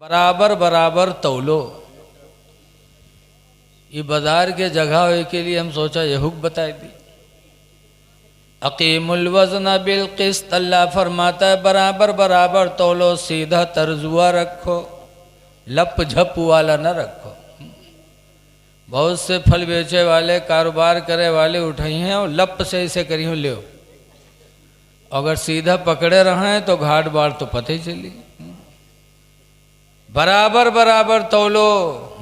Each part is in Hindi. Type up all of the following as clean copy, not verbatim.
बराबर बराबर तौलो। ये बाजार के जगह के लिए हम सोचा ये हुक्म बताई दी। अकीमुल वज़न बिल क़िस्त, अल्लाह फरमाता है बराबर बराबर तौलो, सीधा तर्जुआ रखो, लप झप वाला न रखो। बहुत से फल बेचे वाले, कारोबार करे वाले उठाई हैं और लप से इसे करी हो ले, अगर सीधा पकड़े रहें तो घाट बाढ़ तो पता ही चली। बराबर बराबर तौलो,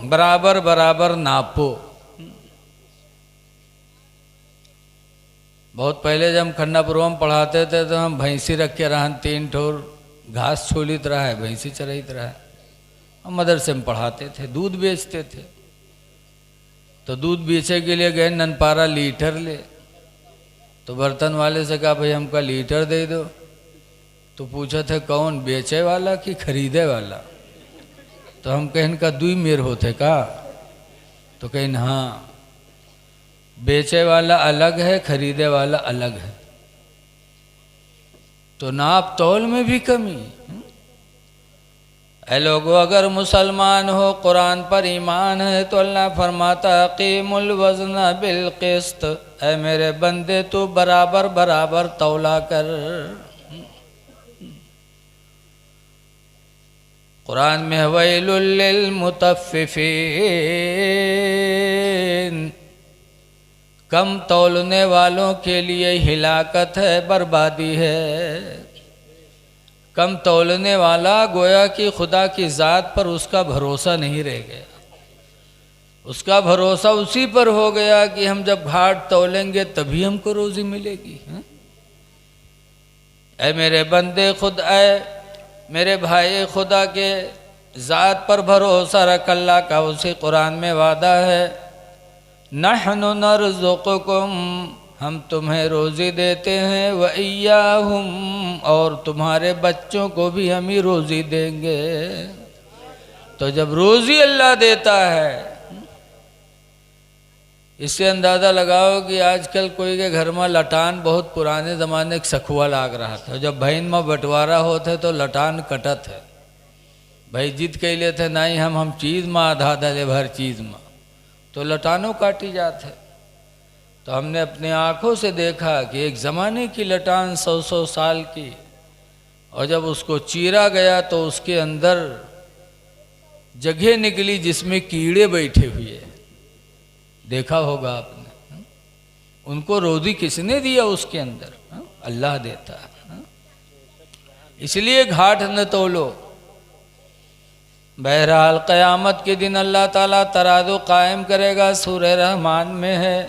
बराबर बराबर नापो। बहुत पहले जब हम खन्नापुरवा में पढ़ाते थे तो हम भैंसी रख के रहन, 3 ठोर घास छोलित रहा है, भैंसी चराइत रहा है। हम मदरसे में पढ़ाते थे, दूध बेचते थे। तो दूध बेचे के लिए गए ननपारा लीटर ले, तो बर्तन वाले से कहा भाई हमका लीटर दे दो। तो पूछा थे कौन, बेचे वाला कि खरीदे वाला? तो हम कहें का दुई मेर होते का? तो कहें हाँ, बेचे वाला अलग है, खरीदे वाला अलग है। तो नाप तौल में भी कमी। ऐ लोगो, अगर मुसलमान हो, कुरान पर ईमान है, तो अल्लाह फरमाता क़ीमुल वज़न बिल क़िस्त, ऐ मेरे बंदे तू बराबर बराबर तौला कर। कुरान में वैलुल लिल मुतफ़्फ़िफ़ीन, कम तौलने वालों के लिए हिलाकत है, बर्बादी है। कम तौलने वाला गोया कि खुदा की ज़ात पर उसका भरोसा नहीं रह गया। उसका भरोसा उसी पर हो गया कि हम जब घाट तौलेंगे तभी हमको रोज़ी मिलेगी। ऐ मेरे बंदे, खुद ऐ मेरे भाई, खुदा के ज़ात पर भरोसा रख। अल्लाह का उसी कुरान में वादा है, नहनु नरज़ुकुकुम, हम तुम्हें रोज़ी देते हैं, व इय्याहुम, और तुम्हारे बच्चों को भी हम ही रोज़ी देंगे। तो जब रोज़ी अल्लाह देता है, इससे अंदाज़ा लगाओ कि आजकल कोई के घर में लटान बहुत पुराने ज़माने के सखुआ लाग रहा था। जब बहन में बंटवारा होते तो लटान कटत है, भाई जिद कह लेते नहीं हम चीज़ में आधा दले हर चीज़ में, तो लटानों काटी जाते। तो हमने अपने आँखों से देखा कि एक ज़माने की लटान 100 साल की, और जब उसको चीरा गया तो उसके अंदर जगह निकली जिसमें कीड़े बैठे हुए। देखा होगा आपने, उनको रोज़ी किसने दिया? उसके अंदर अल्लाह देता है। इसलिए घाट न तोलो। बहरहाल क़यामत के दिन अल्लाह ताला तराजू कायम करेगा, सूरह रहमान में है।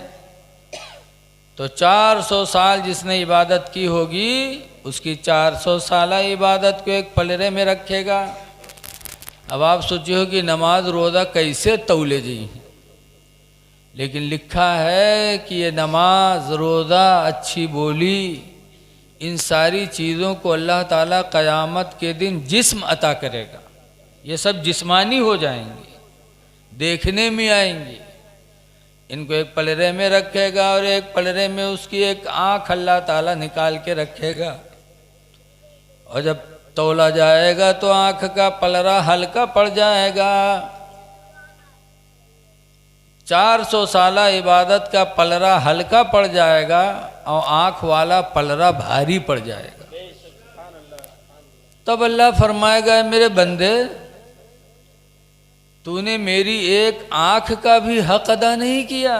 तो 400 साल जिसने इबादत की होगी, उसकी 400 साल इबादत को एक पलरे में रखेगा। अब आप सोचिए कि नमाज रोज़ा कैसे तौले जी, लेकिन लिखा है कि ये नमाज, रोज़ा, अच्छी बोली, इन सारी चीज़ों को अल्लाह ताला क़यामत के दिन जिस्म अता करेगा। ये सब जिस्मानी हो जाएंगे, देखने में आएंगी। इनको एक पलरे में रखेगा और एक पलरे में उसकी एक आँख अल्लाह ताला निकाल के रखेगा। और जब तौला जाएगा तो आँख का पलरा हल्का पड़ जाएगा। 400 साल इबादत का पलरा हल्का पड़ जाएगा और आँख वाला पलरा भारी पड़ जाएगा। तब अल्लाह फरमाएगा, मेरे बंदे, तूने मेरी एक आँख का भी हक अदा नहीं किया।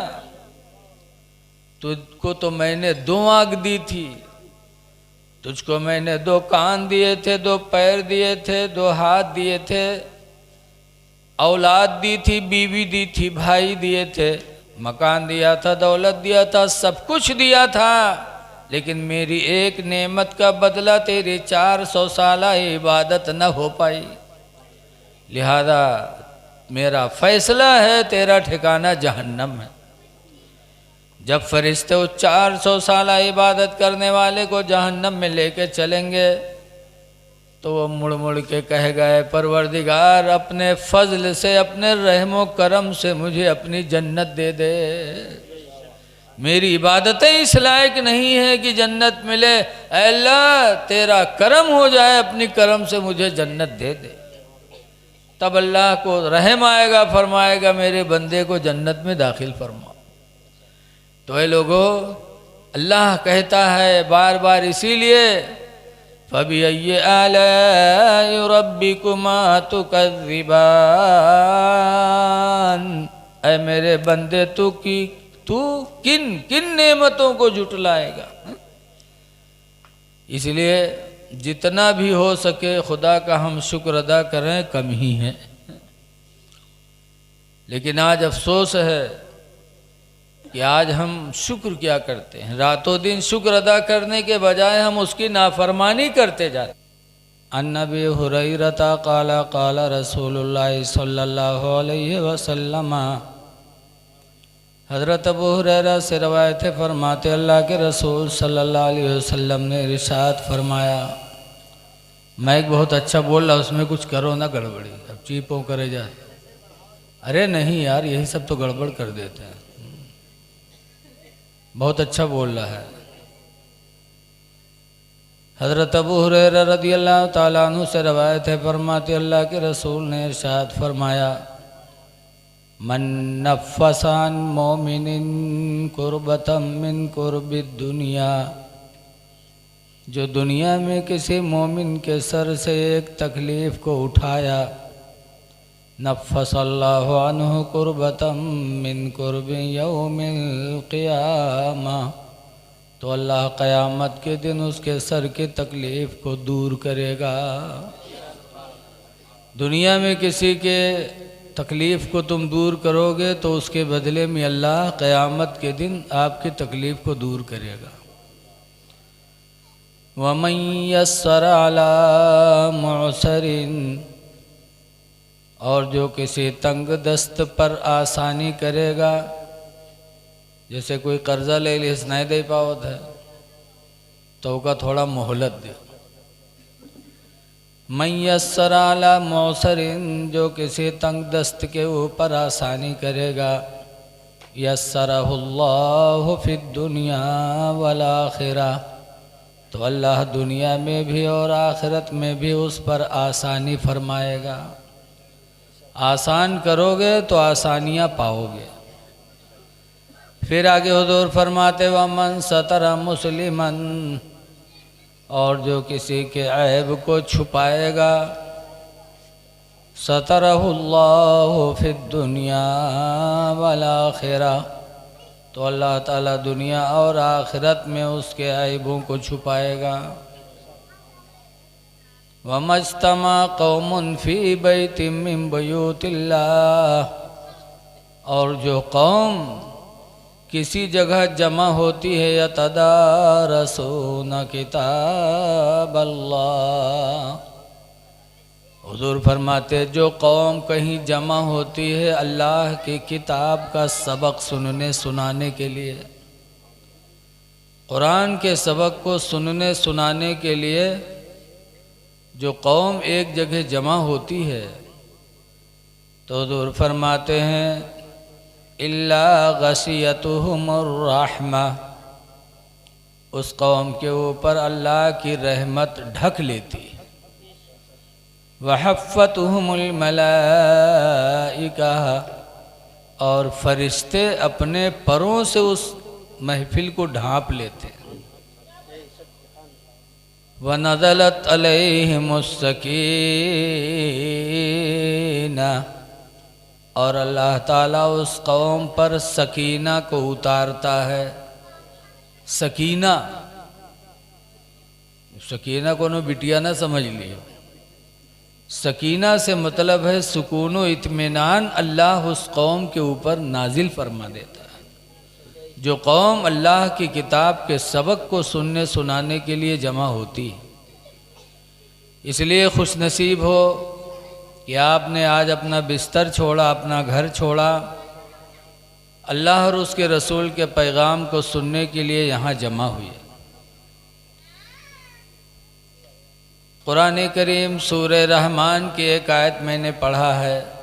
तुझको तो मैंने 2 आँख दी थी, तुझको मैंने 2 कान दिए थे, 2 पैर दिए थे, 2 हाथ दिए थे, औलाद दी थी, बीवी दी थी, भाई दिए थे, मकान दिया था, दौलत दिया था, सब कुछ दिया था। लेकिन मेरी एक नेमत का बदला तेरी 400 साल इबादत न हो पाई। लिहाजा मेरा फैसला है, तेरा ठिकाना जहन्नम है। जब फरिश्ते उस 400 साल इबादत करने वाले को जहन्नम में लेके चलेंगे, तो वो मुड़ मुड़ के कहेगा, परवरदिगार, अपने फजल से, अपने रहमो करम से मुझे अपनी जन्नत दे दे। मेरी इबादतें इस लायक नहीं है कि जन्नत मिले। अल्लाह, तेरा करम हो जाए, अपनी करम से मुझे जन्नत दे दे। तब अल्लाह को रहम आएगा, फरमाएगा मेरे बंदे को जन्नत में दाखिल फरमाओ। तो ये लोगों, अल्लाह कहता है बार बार इसीलिए, फ़बिअय्यि आलाइ रब्बिकुमा तुकज़्ज़िबान, ऐ मेरे बंदे तू किन किन नेमतों को झुटलाएगा। इसलिए जितना भी हो सके खुदा का हम शुक्र अदा करें, कम ही है। लेकिन आज अफसोस है कि आज हम शुक्र क्या करते हैं, रातों दिन शुक्र अदा करने के बजाय हम उसकी नाफरमानी करते जाते। अन्नबी हुरैरता क़ाला क़ाला रसूलुल्लाह सल्लल्लाहु अलैहि वसल्लम, हज़रत अबू हुरैरा से रवायत है, फरमाते अल्लाह के रसूल सल्लल्लाहु अलैहि वसल्लम ने इरशाद फरमाया, मैं एक बहुत अच्छा बोल रहा, उसमें कुछ करो ना गड़बड़ी, अब चीपों करे जाए। अरे नहीं यार, यही सब तो गड़बड़ कर देते हैं। बहुत अच्छा बोल रहा है। हज़रत अबू हुरैरा रज़ियल्लाहु ताला अन्हु से रवायत है, फरमाते अल्लाह के रसूल ने इरशाद फरमाया, मन नफ़्फ़सान मोमिनिन कुर्बतम मिन कुर्बिद दुनिया, जो दुनिया में किसी मोमिन के सर से एक तकलीफ़ को उठाया, नफ़्फ़सल्लाहु अन्हु कुर्बतम मिन कुर्बि यौमिल क़ियामा, तो अल्लाह क़यामत के दिन उसके सर की तकलीफ़ को दूर करेगा। दुनिया में किसी के तकलीफ़ को तुम दूर करोगे तो उसके बदले में अल्लाह क़यामत के दिन आपकी तकलीफ़ को दूर करेगा। वमन यस्सर अला मुअसरिन, और जो किसी तंग दस्त पर आसानी करेगा, जैसे कोई कर्जा ले लिस नहीं दे पावत है तो उसका थोड़ा मोहलत दे। मन यस्सर अला मुअसरिन, जो किसी तंग दस्त के ऊपर आसानी करेगा, यस्सरहुल्लाहु फिद दुनिया वल आखिरा, तो अल्लाह दुनिया में भी और आखिरत में भी उस पर आसानी फरमाएगा। आसान करोगे तो आसानियाँ पाओगे। फिर आगे हुजूर फरमाते, वमन सतरा मुस्लिमन, और जो किसी के ऐब को छुपाएगा, सतरहुल्लाहु फिद दुनिया वल आखिरा, तो अल्लाह ताला दुनिया और आखिरत में उसके ऐबों को छुपाएगा। वमज्तमा कौमुन फी बैतिम मिन बुयूतिल्लाह, और जो कौम किसी जगह जमा होती है, यतदारसून किताब अल्लाह, हुजूर फरमाते जो कौम कहीं जमा होती है अल्लाह की किताब का सबक सुनने सुनाने के लिए, कुरान के सबक को सुनने सुनाने के लिए जो कौम एक जगह जमा होती है, तो हुजूर फरमाते हैं इल्ला गशियतुहुमुर रहमा, उस कौम के ऊपर अल्लाह की रहमत ढक लेती है। वहफ़्फ़तुहुमुल मलाइका, और फरिश्ते अपने परों से उस महफिल को ढांप लेते हैं। वनज़लत अलैहिमुस सकीना, और अल्लाह ताला उस कौम पर सकीना को उतारता है। सकीना, सकीना को नो बिटिया ना समझ लियो। सकीना से मतलब है सुकून व इत्मीनान, अल्लाह उस कौम के ऊपर नाजिल फरमा देता है। जो कौम अल्लाह की किताब के सबक को सुनने सुनाने के लिए जमा होती है। इसलिए खुश नसीब हो कि आपने आज अपना बिस्तर छोड़ा, अपना घर छोड़ा, अल्लाह और उसके रसूल के पैगाम को सुनने के लिए यहाँ जमा हुए। कुरान करीम सूरह रहमान की एक आयत मैंने पढ़ा है।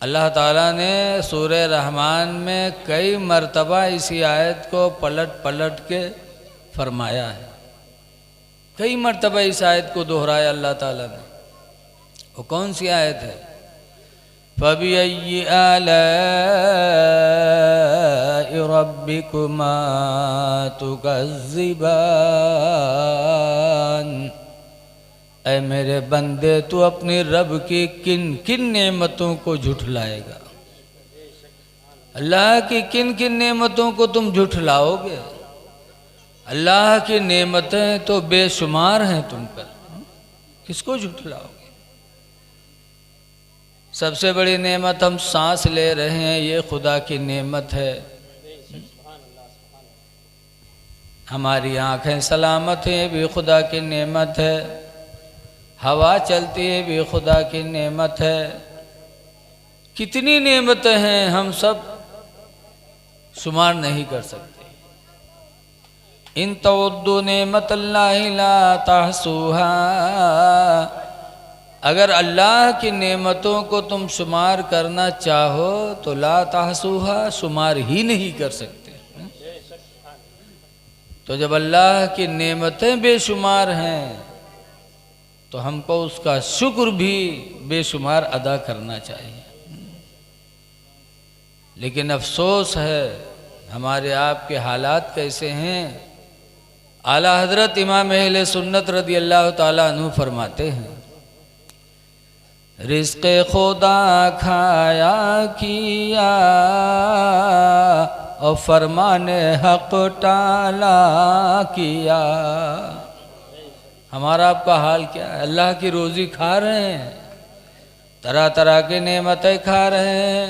अल्लाह ताला ने सूरह रहमान में कई मर्तबा इसी आयत को पलट पलट के फरमाया है। कई मर्तबा इस आयत को दोहराया अल्लाह ताला ने। वो कौन सी आयत है? फबिअय्यि आलाइ रब्बिकुमा तुकज़्ज़िबान। ऐ मेरे बंदे, तू अपनी रब की किन किन नेमतों को झुठलाएगा? अल्लाह की किन किन नेमतों को तुम झुठलाओगे? अल्लाह की नेमतें तो बेशुमार हैं तुम पर, किसको झुठलाओगे? सबसे बड़ी नेमत हम सांस ले रहे हैं, ये खुदा की नेमत है। हमारी आंखें सलामत हैं, ये भी खुदा की नेमत है। हवा चलती है, भी खुदा की नेमत है। कितनी नेमतें हैं, हम सब शुमार नहीं कर सकते। इन तउद्दु नेमतल्लाहि ला तहसूहा। अगर अल्लाह की नेमतों को तुम शुमार करना चाहो तो ला तहसूहा, शुमार ही नहीं कर सकते। तो जब अल्लाह की नेमतें बेशुमार हैं तो हमको उसका शुक्र भी बेशुमार अदा करना चाहिए। लेकिन अफसोस है हमारे आपके हालात कैसे हैं। आला हजरत इमाम अहले सुन्नत रदी अल्लाह ताला अन्हु फरमाते हैं, रिज़्क़े खुदा खाया किया और फरमाने हक टाला किया। हमारा आपका हाल क्या है? अल्लाह की रोज़ी खा रहे हैं, तरह तरह की नेमतें खा रहे हैं,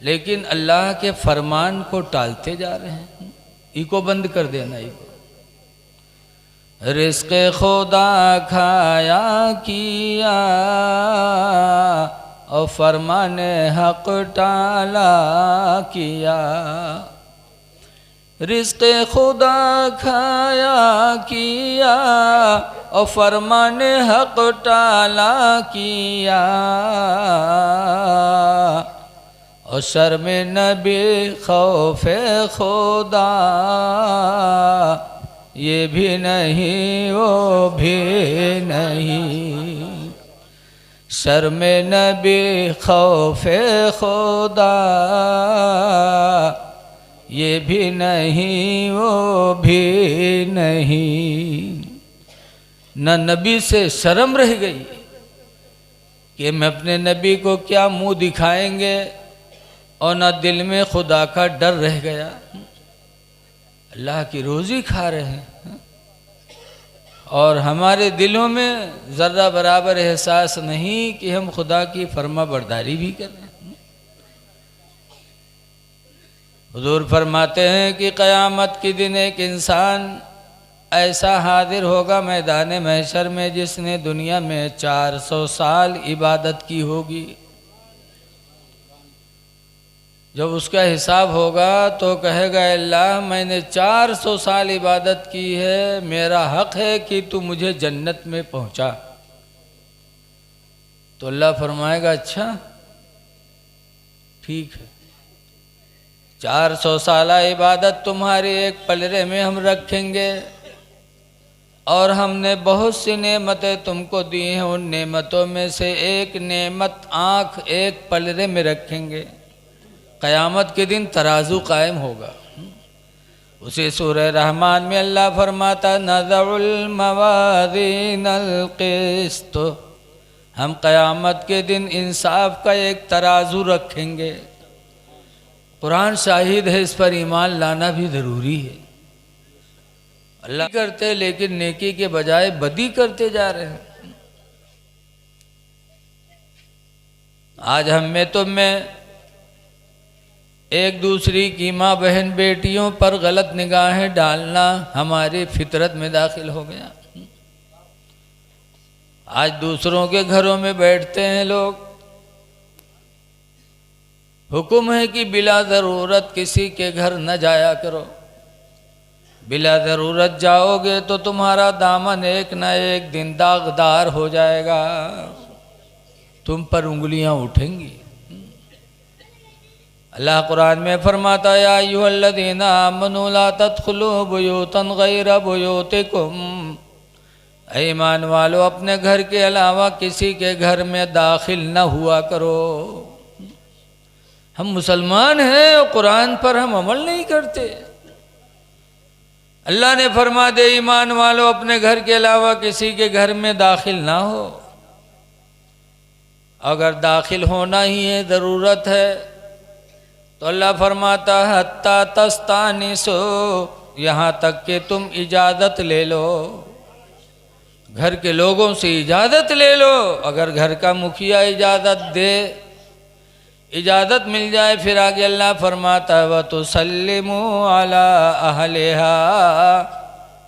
लेकिन अल्लाह के फरमान को टालते जा रहे हैं। इको बंद कर देना। इको रिज़्क़े खुदा खाया किया और फरमाने हक टाला किया। रिज़्क़े खुदा खाया किया और फरमाने हक टाला किया। और शर्म नबी खौफ़े खुदा, ये भी नहीं वो भी नहीं। शर्म नबी खौफ़े खुदा, ये भी नहीं वो भी नहीं। न नबी से शर्म रह गई कि हम अपने नबी को क्या मुंह दिखाएंगे, और न दिल में खुदा का डर रह गया। अल्लाह की रोज़ी खा रहे हैं और हमारे दिलों में ज़र्रा बराबर एहसास नहीं कि हम खुदा की फर्मा बरदारी भी कर रहे हैं। हुज़ूर फरमाते हैं कि क़यामत के दिन एक इंसान ऐसा हाजिर होगा मैदान महशर में जिसने दुनिया में 400 साल इबादत की होगी। जब उसका हिसाब होगा तो कहेगा, अल्लाह मैंने 400 साल इबादत की है, मेरा हक़ है कि तू मुझे जन्नत में पहुंचा। तो अल्लाह फरमाएगा, अच्छा ठीक है, 400 साल इबादत तुम्हारी एक पलरे में हम रखेंगे और हमने बहुत सी नेमतें तुमको दी हैं, उन नेमतों में से एक नेमत आँख एक पलरे में रखेंगे। क़यामत के दिन तराजू कायम होगा। उसी सूरह रहमान में अल्लाह फरमाता, नज़उल मवाज़ीनल क़िस्त, हम क़यामत के दिन इंसाफ का एक तराजू रखेंगे। कुरान शाहिद है, इस पर ईमान लाना भी ज़रूरी है। अल्लाह करते लेकिन नेकी के बजाय बदी करते जा रहे हैं। आज हम में तुम में एक दूसरी की माँ बहन बेटियों पर गलत निगाहें डालना हमारी फितरत में दाखिल हो गया। आज दूसरों के घरों में बैठते हैं लोग, हुक्म है कि बिला ज़रूरत किसी के घर न जाया करो। बिला ज़रूरत जाओगे तो तुम्हारा दामन एक न एक दिन दागदार हो जाएगा, तुम पर उंगलियां उठेंगी। अल्लाह कुरान में फरमाता, या अय्युहल्लज़ीना आमनू ला तदखुलू बुयूतन गैर बुयूतिकुम, ऐ ईमान वालों, अपने घर के अलावा किसी के घर में दाखिल न हुआ करो। हम मुसलमान हैं और कुरान पर हम अमल नहीं करते। अल्लाह ने फरमा दे ईमान वालों, अपने घर के अलावा किसी के घर में दाखिल ना हो। अगर दाखिल होना ही है, ज़रूरत है, तो अल्लाह फरमाता है हत्ता तस्तानिसो, यहाँ तक कि तुम इजाज़त ले लो, घर के लोगों से इजाज़त ले लो। अगर घर का मुखिया इजाज़त दे, इजाज़त मिल जाए, फिर आगे अल्लाह फरमाता है व तुसल्लिमू अला अहलिहा,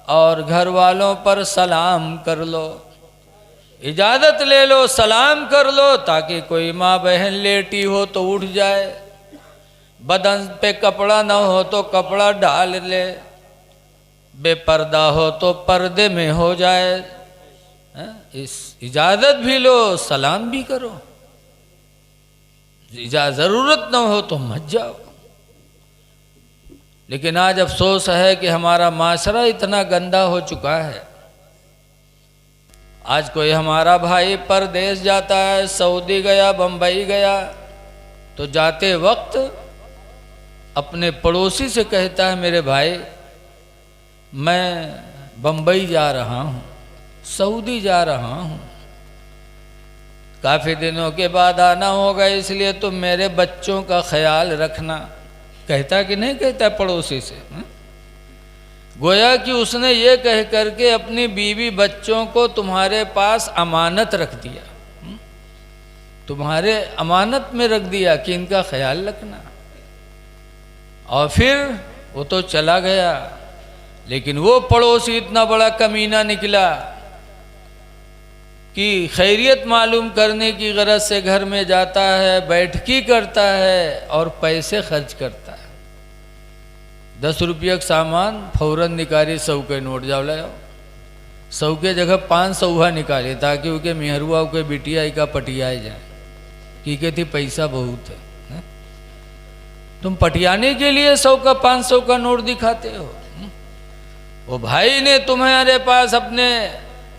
और घर वालों पर सलाम कर लो। इजाज़त ले लो, सलाम कर लो, ताकि कोई माँ बहन लेटी हो तो उठ जाए, बदन पे कपड़ा ना हो तो कपड़ा डाल ले, बेपर्दा हो तो पर्दे में हो जाए। इस इजाज़त भी लो, सलाम भी करो। ज़रूरत ना हो तो मत जाओ। लेकिन आज अफसोस है कि हमारा माशरा इतना गंदा हो चुका है। आज कोई हमारा भाई परदेश जाता है, सऊदी गया, बम्बई गया, तो जाते वक्त अपने पड़ोसी से कहता है मेरे भाई मैं बम्बई जा रहा हूँ, सऊदी जा रहा हूँ, काफ़ी दिनों के बाद आना होगा, इसलिए तुम मेरे बच्चों का ख्याल रखना। कहता कि नहीं कहता पड़ोसी से? गोया कि उसने ये कह करके अपनी बीवी बच्चों को तुम्हारे पास अमानत रख दिया, तुम्हारे अमानत में रख दिया कि इनका ख्याल रखना। और फिर वो तो चला गया, लेकिन वो पड़ोसी इतना बड़ा कमीना निकला कि खैरियत मालूम करने की गरज से घर में जाता है, बैठकी करता है और पैसे खर्च करता है। 10 रुपये का सामान फौरन निकाली, 100 के नोट जाओ लाओ, 100 के जगह 500 निकाले, ताकि उनके मेहरुआ के बिटिया का पटियाए जाए कि कहती पैसा बहुत है। तुम पटियाने के लिए 100 का 500 का नोट दिखाते हो। वो भाई ने तुम्हारे पास अपने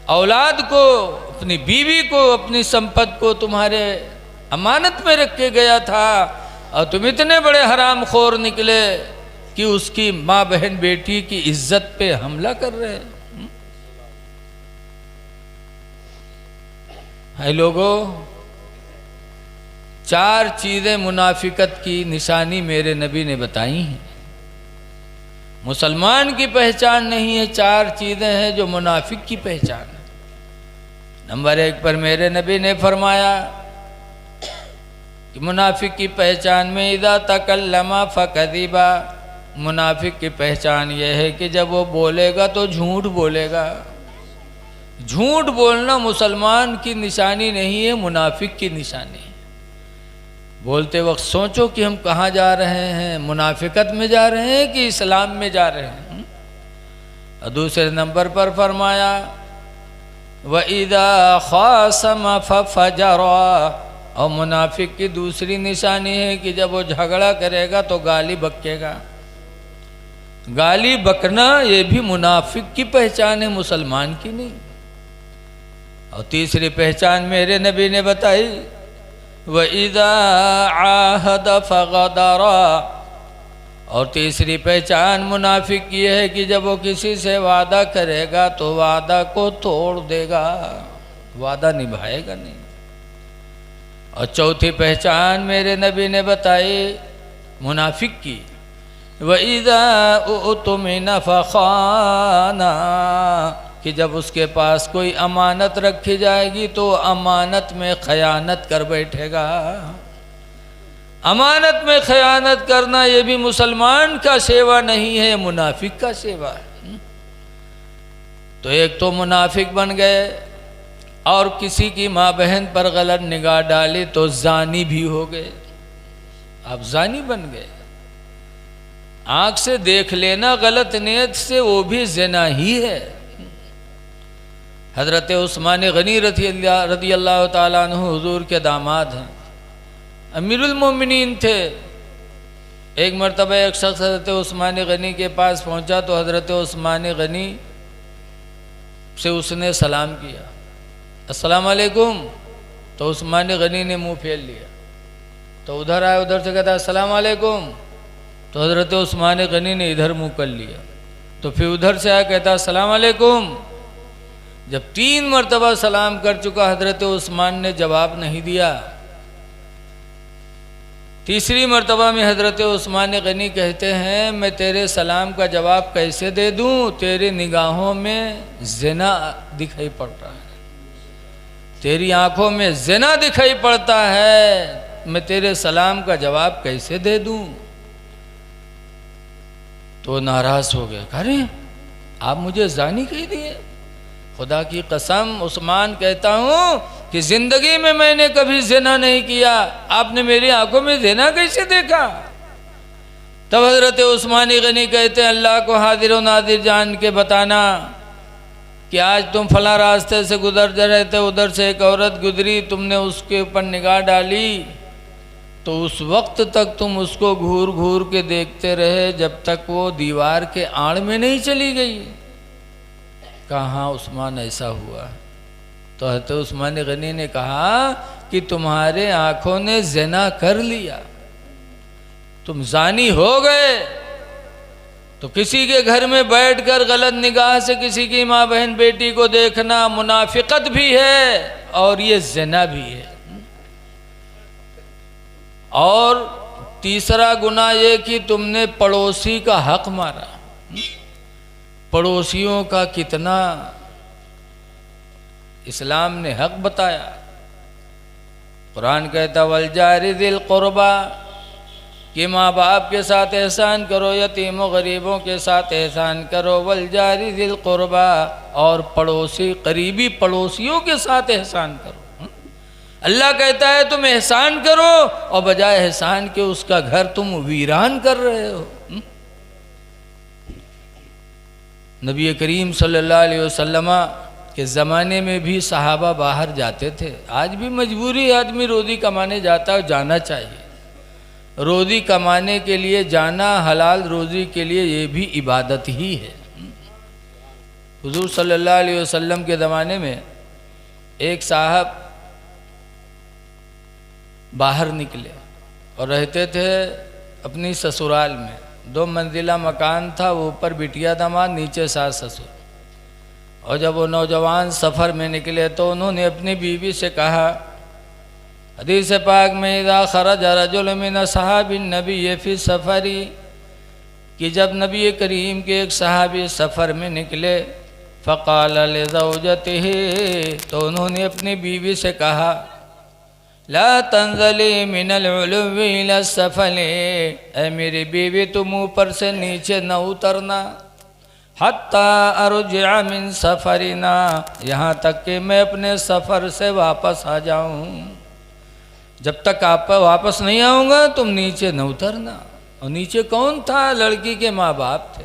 औलाद को, अपनी बीवी को, अपनी संपत्ति को तुम्हारे अमानत में रख के गया था, और तुम इतने बड़े हरामखोर निकले कि उसकी माँ बहन बेटी की इज्जत पे हमला कर रहे हैं। है लोगों, 4 चीज़ें मुनाफिकत की निशानी मेरे नबी ने बताई हैं। मुसलमान की पहचान नहीं है, 4 चीज़ें हैं जो मुनाफिक की पहचान है। नंबर 1 पर मेरे नबी ने फरमाया कि मुनाफिक की पहचान में इदा तकल्लमा फकदिबा, मुनाफिक की पहचान यह है कि जब वो बोलेगा तो झूठ बोलेगा। झूठ बोलना मुसलमान की निशानी नहीं है, मुनाफिक की निशानी है। बोलते वक्त सोचो कि हम कहाँ जा रहे हैं, मुनाफिकत में जा रहे हैं कि इस्लाम में जा रहे हैं। और दूसरे नंबर पर फरमाया व इदा खासम फफजरा, और मुनाफिक की दूसरी निशानी है कि जब वो झगड़ा करेगा तो गाली बकेगा। गाली बकना ये भी मुनाफिक की पहचान है, मुसलमान की नहीं। और तीसरी पहचान मेरे नबी ने बताई व इदा आहद फगदरा, और तीसरी पहचान मुनाफिक की है कि जब वो किसी से वादा करेगा तो वादा को तोड़ देगा, वादा निभाएगा नहीं। और चौथी पहचान मेरे नबी ने बताई मुनाफिक की व इदा उतमिना फखाना, कि जब उसके पास कोई अमानत रखी जाएगी तो अमानत में खयानत कर बैठेगा। अमानत में खयानत करना ये भी मुसलमान का सेवा नहीं है, मुनाफिक का सेवा है। तो एक तो मुनाफिक बन गए, और किसी की माँ बहन पर गलत निगाह डाली तो जानी भी हो गए। आप जानी बन गए। आँख से देख लेना गलत नियत से, वो भी ज़िना ही है। हज़रत उस्मान गनी रज़ी अल्लाह ताला अन्हु हुज़ूर के दामाद हैं, अमीरुल मोमिनीन थे। एक मरतबा एक शख्स हज़रत उस्मान गनी के पास पहुंचा तो हज़रत उस्मान गनी से उसने सलाम किया, अस्सलाम वालेकुम, तो उस्मान गनी ने मुंह फेर लिया। तो उधर आया, उधर से कहता अस्सलाम वालेकुम, तो हज़रत उस्मान गनी ने इधर मुंह कर लिया। तो फिर उधर से आया, कहता अस्सलाम वालेकुम। जब 3 मरतबा सलाम कर चुका, हज़रत उस्मान ने जवाब नहीं दिया। तीसरी मरतबा में हज़रत उस्मान गनी कहते हैं, मैं तेरे सलाम का जवाब कैसे दे दूं, तेरी निगाहों में ज़िना दिखाई पड़ रहा है, तेरी आंखों में ज़िना दिखाई पड़ता है, मैं तेरे सलाम का जवाब कैसे दे दूं। तो नाराज हो गए, अरे आप मुझे जानी कह दिए, खुदा की कसम उस्मान कहता हूँ कि जिंदगी में मैंने कभी ज़िना नहीं किया, आपने मेरी आंखों में ज़िना कैसे देखा। तब हज़रत उस्मान गनी कहते हैं, अल्लाह को हाजिर व नाजिर जान के बताना कि आज तुम फला रास्ते से गुजर रहे थे, उधर से एक औरत गुजरी, तुमने उसके ऊपर निगाह डाली, तो उस वक्त तक तुम उसको घूर घूर के देखते रहे जब तक वो दीवार के आड़ में नहीं चली गई। कहाँ उस्मान ऐसा हुआ। तो हज़रत उस्मान गनी ने कहा कि तुम्हारे आंखों ने ज़िना कर लिया, तुम जानी हो गए। तो किसी के घर में बैठकर गलत निगाह से किसी की माँ बहन बेटी को देखना मुनाफिकत भी है और ये ज़िना भी है। और तीसरा गुनाह ये कि तुमने पड़ोसी का हक मारा। पड़ोसियों का कितना इस्लाम ने हक बताया। कुरान कहता वल जारि दिल क़ुरबा, कि माँ बाप के साथ एहसान करो, यतीमों गरीबों के साथ एहसान करो, वल जारि दिल क़ुरबा, और पड़ोसी करीबी पड़ोसियों के साथ एहसान करो। अल्लाह कहता है तुम एहसान करो और बजाय एहसान के उसका घर तुम वीरान कर रहे हो। नबी करीम सल्लल्लाहु अलैहि वसल्लम के ज़माने में भी सहाबा बाहर जाते थे। आज भी मजबूरी आदमी रोज़ी कमाने जाता है, जाना चाहिए। रोज़ी कमाने के लिए जाना, हलाल रोज़ी के लिए, ये भी इबादत ही है। हुज़ूर सल्लल्लाहु अलैहि वसल्लम के ज़माने में एक साहब बाहर निकले और रहते थे अपनी ससुराल में। 2 मंजिला मकान था, वो ऊपर बिटिया दामाद, नीचे सास ससुर। और जब वो नौजवान सफ़र में निकले तो उन्होंने अपनी बीवी से कहा, हदीस पाक में इज़ा खरज रजुल मिन सहाबिन नबी फी सफ़री, कि जब नबी करीम के एक सहाबी सफ़र में निकले, फ़क़ाल लिज़ौजतिही, तो उन्होंने अपनी बीवी से कहा, ला तंज़ली मिनल उलुव्वी इला सफ़ली, ऐ मेरी बीवी तुम ऊपर से नीचे न उतरना, हत्ता अरजिअ मिन सफ़रिना, यहाँ तक कि मैं अपने सफ़र से वापस आ जाऊँ। जब तक आप वापस नहीं आऊँगा तुम नीचे न उतरना। और नीचे कौन था? लड़की के माँ बाप थे।